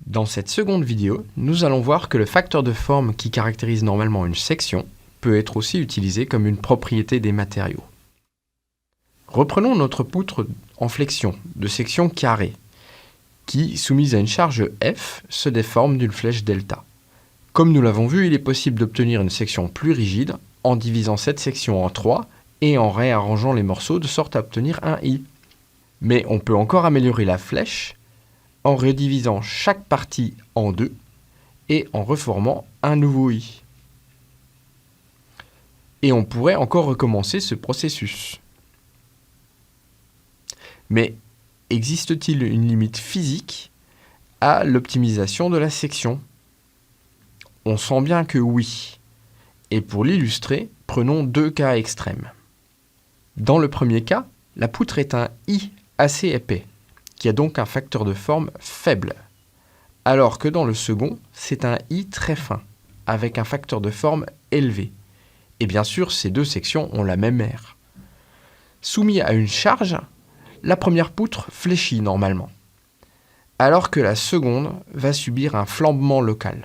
Dans cette seconde vidéo, nous allons voir que le facteur de forme qui caractérise normalement une section peut être aussi utilisé comme une propriété des matériaux. Reprenons notre poutre en flexion de section carrée, qui, soumise à une charge F, se déforme d'une flèche delta. Comme nous l'avons vu, il est possible d'obtenir une section plus rigide en divisant cette section en 3 et en réarrangeant les morceaux de sorte à obtenir un I. Mais on peut encore améliorer la flèche en redivisant chaque partie en 2 et en reformant un nouveau I. Et on pourrait encore recommencer ce processus. Mais existe-t-il une limite physique à l'optimisation de la section? On sent bien que oui. Et pour l'illustrer, prenons deux cas extrêmes. Dans le premier cas, la poutre est un I assez épais, qui a donc un facteur de forme faible, alors que dans le second, c'est un I très fin, avec un facteur de forme élevé. Et bien sûr, ces deux sections ont la même aire. Soumis à une charge, la première poutre fléchit normalement, alors que la seconde va subir un flambement local.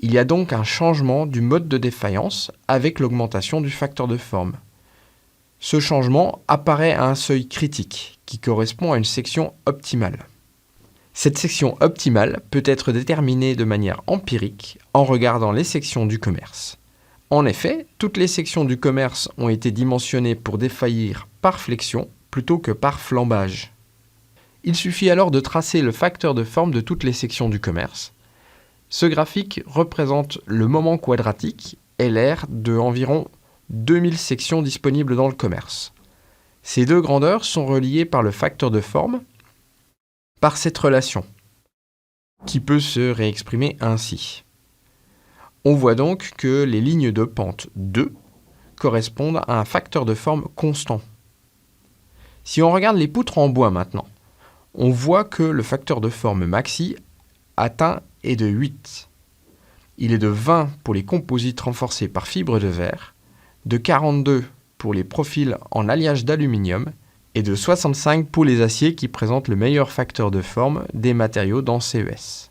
Il y a donc un changement du mode de défaillance avec l'augmentation du facteur de forme. Ce changement apparaît à un seuil critique qui correspond à une section optimale. Cette section optimale peut être déterminée de manière empirique en regardant les sections du commerce. En effet, toutes les sections du commerce ont été dimensionnées pour défaillir par flexion plutôt que par flambage. Il suffit alors de tracer le facteur de forme de toutes les sections du commerce. Ce graphique représente le moment quadratique LR de environ 2000 sections disponibles dans le commerce. Ces deux grandeurs sont reliées par le facteur de forme par cette relation, qui peut se réexprimer ainsi. On voit donc que les lignes de pente 2 correspondent à un facteur de forme constant. Si on regarde les poutres en bois maintenant, on voit que le facteur de forme maxi atteint est de 8. Il est de 20 pour les composites renforcés par fibre de verre, de 42 pour les profils en alliage d'aluminium et de 65 pour les aciers qui présentent le meilleur facteur de forme des matériaux dans CES.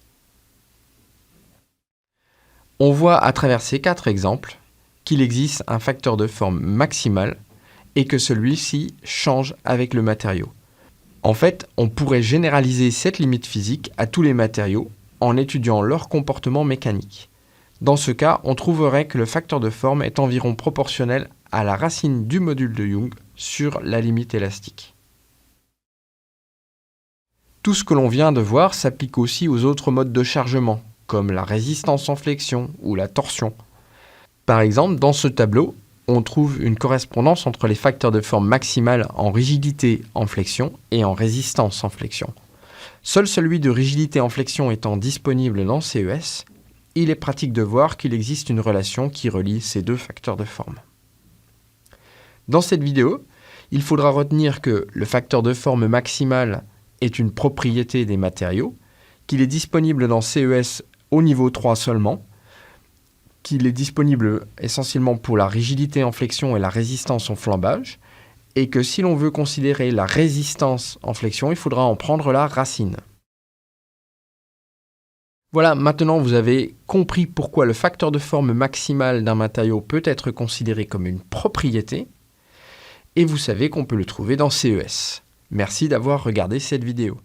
On voit à travers ces 4 exemples qu'il existe un facteur de forme maximal et que celui-ci change avec le matériau. En fait, on pourrait généraliser cette limite physique à tous les matériaux en étudiant leur comportement mécanique. Dans ce cas, on trouverait que le facteur de forme est environ proportionnel à la racine du module de Young sur la limite élastique. Tout ce que l'on vient de voir s'applique aussi aux autres modes de chargement, comme la résistance en flexion ou la torsion. Par exemple, dans ce tableau, on trouve une correspondance entre les facteurs de forme maximale en rigidité en flexion et en résistance en flexion. Seul celui de rigidité en flexion étant disponible dans CES, il est pratique de voir qu'il existe une relation qui relie ces deux facteurs de forme. Dans cette vidéo, il faudra retenir que le facteur de forme maximal est une propriété des matériaux, qu'il est disponible dans CES au niveau 3 seulement, qu'il est disponible essentiellement pour la rigidité en flexion et la résistance en flambage, et que si l'on veut considérer la résistance en flexion, il faudra en prendre la racine. Voilà, maintenant vous avez compris pourquoi le facteur de forme maximal d'un matériau peut être considéré comme une propriété, et vous savez qu'on peut le trouver dans CES. Merci d'avoir regardé cette vidéo.